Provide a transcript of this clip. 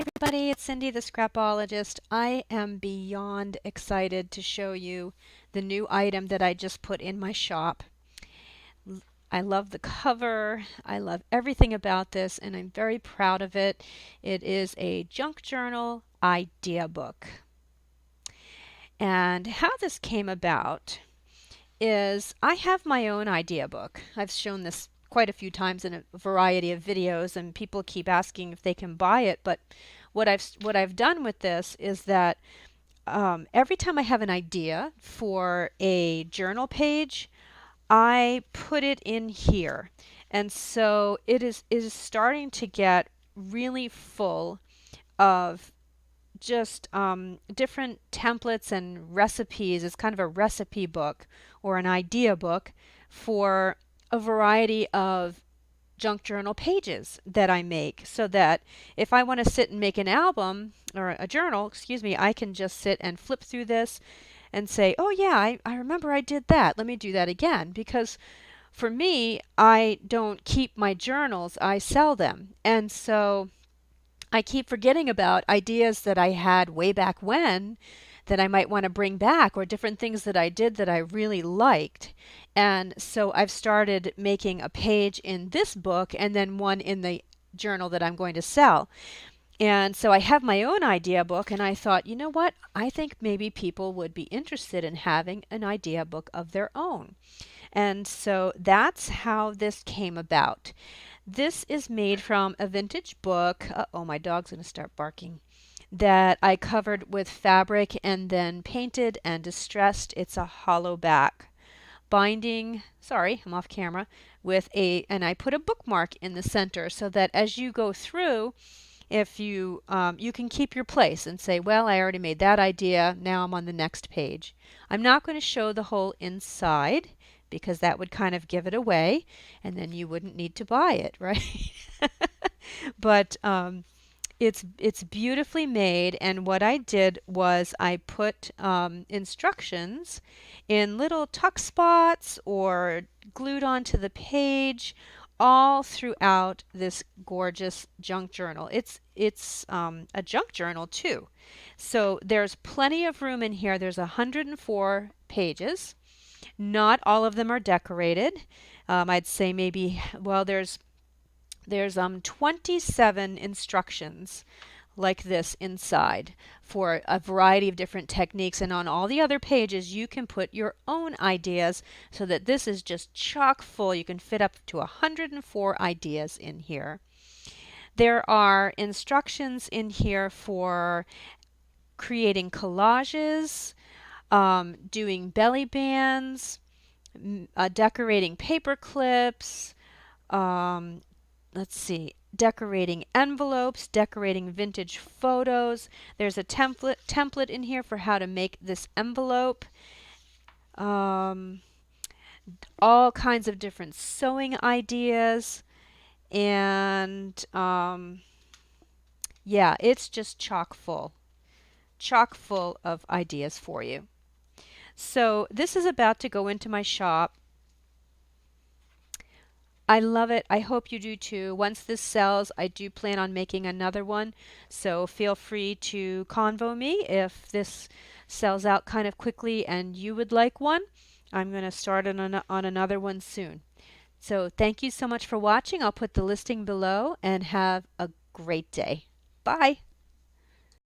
Everybody, it's Cindy the Scrapologist. I am beyond excited to show you the new item that I just put in my shop. I love the cover. I love everything about this, and I'm very proud of it. It is a junk journal idea book. And how this came about is I have my own idea book. I've shown this quite a few times in a variety of videos, and people keep asking if they can buy it, but what I've done with this is that every time I have an idea for a journal page, I put it in here. And so it is starting to get really full of just different templates and recipes. It's kind of a recipe book or an idea book for a variety of junk journal pages that I make, so that if I want to sit and make an album or a journal, excuse me, I can just sit and flip through this and say, oh yeah, I remember I did that. Let me do that again. Because for me, I don't keep my journals, I sell them. And so I keep forgetting about ideas that I had way back when that I might want to bring back, or different things that I did that I really liked. And so I've started making a page in this book and then one in the journal that I'm going to sell. And so I have my own idea book, and I thought, you know what? I think maybe people would be interested in having an idea book of their own. And so that's how this came about. This is made from a vintage book. Uh-oh, my dog's going to start barking. That I covered with fabric and then painted and distressed. It's a hollow back binding, sorry, I'm off camera, and I put a bookmark in the center so that as you go through, if you can keep your place and say, well, I already made that idea, now I'm on the next page. I'm not going to show the whole inside because that would kind of give it away, and then you wouldn't need to buy it, right? But it's beautifully made, and what I did was I put instructions in little tuck spots or glued onto the page all throughout this gorgeous junk journal. It's a junk journal too. So there's plenty of room in here. There's 104 pages. Not all of them are decorated. I'd say maybe, well, there's 27 instructions like this inside for a variety of different techniques, and on all the other pages you can put your own ideas, so that this is just chock full. You can fit up to 104 ideas in here. There are instructions in here for creating collages, doing belly bands, decorating paper clips, let's see, decorating envelopes, decorating vintage photos. There's a template in here for how to make this envelope. All kinds of different sewing ideas. And yeah, it's just chock full of ideas for you. So this is about to go into my shop. I love it. I hope you do too. Once this sells, I do plan on making another one. So feel free to convo me if this sells out kind of quickly and you would like one. I'm going to start on another one soon. So thank you so much for watching. I'll put the listing below, and have a great day. Bye.